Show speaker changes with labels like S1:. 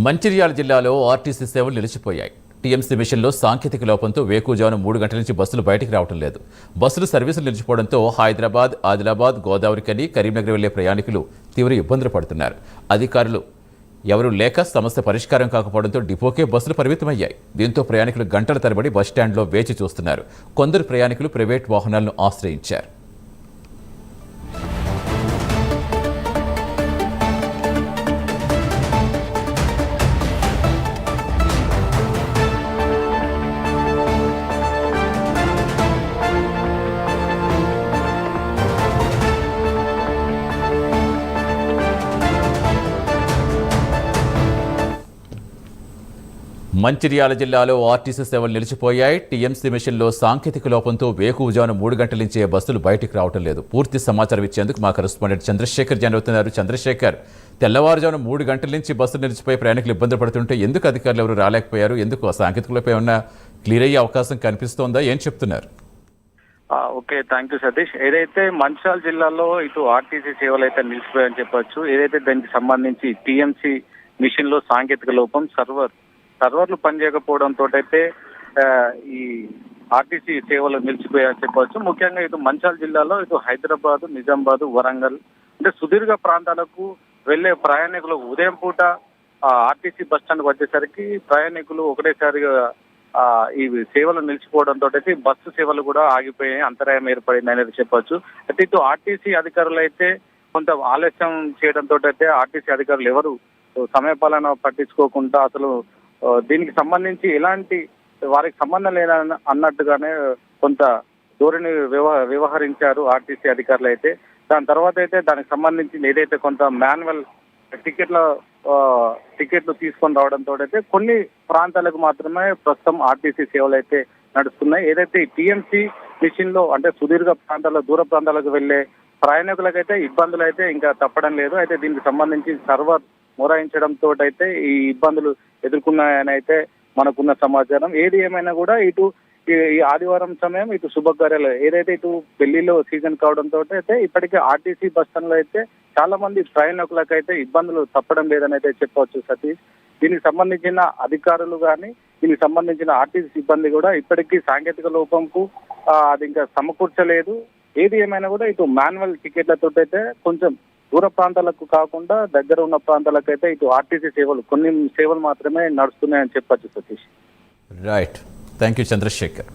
S1: మంచిర్యాల జిల్లాలో ఆర్టీసీ సేవలు నిలిచిపోయాయి. టీఎంసీ మిషన్లో సాంకేతిక లోపంతో వేకువజామున 3 గంటల నుంచి బస్సులు బయటికి రావడం లేదు. బస్సులు సర్వీసులు నిలిచిపోవడంతో హైదరాబాద్, ఆదిలాబాద్, గోదావరిఖని, కరీంనగర్ వెళ్లే ప్రయాణికులు తీవ్ర ఇబ్బందులు పడుతున్నారు. అధికారులు ఎవరూ లేక సమస్య పరిష్కారం కాకపోవడంతో డిపోకే బస్సులు పరిమితమయ్యాయి. దీంతో ప్రయాణికులు గంటల తరబడి బస్టాండ్లో వేచి చూస్తున్నారు. కొందరు ప్రయాణికులు ప్రైవేట్ వాహనాలను ఆశ్రయించారు. మంచిర్యాల జిల్లాలో ఆర్టీసీ సేవలు నిలిచిపోయాయి. టీఎంసీ మిషన్లో సాంకేతిక లోపంతో వేకువజామున 3 గంటల నుంచే బస్సులు బయటికి రావడం లేదు. పూర్తి సమాచారం ఇచ్చేందుకు మా కరెస్పాండెంట్ చంద్రశేఖర్ జాయిన్ అవుతున్నారు. చంద్రశేఖర్, తెల్లవారుజామున 3 గంటల నుంచి బస్సులు నిలిచిపోయి ప్రయాణికులు ఇబ్బంది పడుతుంటే ఎందుకు అధికారులు ఎవరు రాలేకపోయారు? ఎందుకు సాంకేతిక లోపం ఏమన్నా క్లియర్ అయ్యే అవకాశం కనిపిస్తోందా? ఏం చెప్తున్నారు?
S2: Okay, thank you Satish. ఏదైతే మంచిర్యాల జిల్లాలో ఇటు ఆర్టీసీ సేవలు అయితే నిలిచిపోయాయని చెప్పొచ్చు. ఏదైతే దానికి సంబంధించి టీఎంసీ మిషన్ లో సాంకేతిక లోపం, సర్వర్లు పనిచేయకపోవడంతో అయితే ఈ ఆర్టీసీ సేవలు నిలిచిపోయాయని చెప్పవచ్చు. ముఖ్యంగా ఇటు మంచిర్యాల జిల్లాలో ఇటు హైదరాబాద్, నిజామాబాద్, వరంగల్ అంటే సుదీర్ఘ ప్రాంతాలకు వెళ్లే ప్రయాణికులు ఉదయం పూట ఆర్టీసీ బస్ స్టాండ్కి వచ్చేసరికి ప్రయాణికులు ఒకటేసారిగా ఈ సేవలు నిలిచిపోవడంతో అయితే బస్సు సేవలు కూడా ఆగిపోయాయి, అంతరాయం ఏర్పడింది అనేది చెప్పొచ్చు. అయితే ఇటు ఆర్టీసీ అధికారులు అయితే కొంత ఆలస్యం చేయడంతో అయితే ఆర్టీసీ అధికారులు ఎవరు సమయపాలన పట్టించుకోకుండా అసలు దీనికి సంబంధించి ఎలాంటి వారికి సంబంధం లేదని అన్నట్టుగానే కొంత ధోరణి వ్యవహరించారు ఆర్టీసీ అధికారులు అయితే. దాని తర్వాత అయితే దానికి సంబంధించి ఏదైతే కొంత మాన్యువల్ టికెట్లు తీసుకొని రావడంతో అయితే కొన్ని ప్రాంతాలకు మాత్రమే ప్రస్తుతం ఆర్టీసీ సేవలు అయితే నడుస్తున్నాయి. ఏదైతే టీఎంసీ మిషన్ లో అంటే సుదీర్ఘ ప్రాంతాల్లో, దూర ప్రాంతాలకు వెళ్లే ప్రయాణికులకైతే ఇబ్బందులు అయితే ఇంకా తప్పడం లేదు. అయితే దీనికి సంబంధించి సర్వర్ మొరాయించడంతో అయితే ఈ ఇబ్బందులు ఎదుర్కొన్నాయని అయితే మనకున్న సమాచారం. ఏది ఏమైనా కూడా ఇటు ఈ ఆదివారం సమయం ఇటు శుభకార్యాలు ఏదైతే ఇటు పెళ్లిలో సీజన్ కావడంతో అయితే ఇప్పటికే ఆర్టీసీ బస్ స్టాండ్ లో అయితే చాలా మంది ప్రయాణికులకైతే ఇబ్బందులు తప్పడం లేదని అయితే చెప్పవచ్చు సతీష్. దీనికి సంబంధించిన అధికారులు కానీ, దీనికి సంబంధించిన ఆర్టీసీ సిబ్బంది కూడా ఇప్పటికీ సాంకేతిక లోపంకు అది ఇంకా సమకూర్చలేదు. ఏది ఏమైనా కూడా ఇటు మాన్యువల్ టికెట్లతో అయితే కొంచెం దూర ప్రాంతాలకు కాకుండా దగ్గర ఉన్న ప్రాంతాలకైతే ఇటు ఆర్టీసీ సేవలు కొన్ని సేవలు మాత్రమే నడుస్తున్నాయని చెప్పచ్చు Satish.
S1: Right, thank you Chandrasekhar.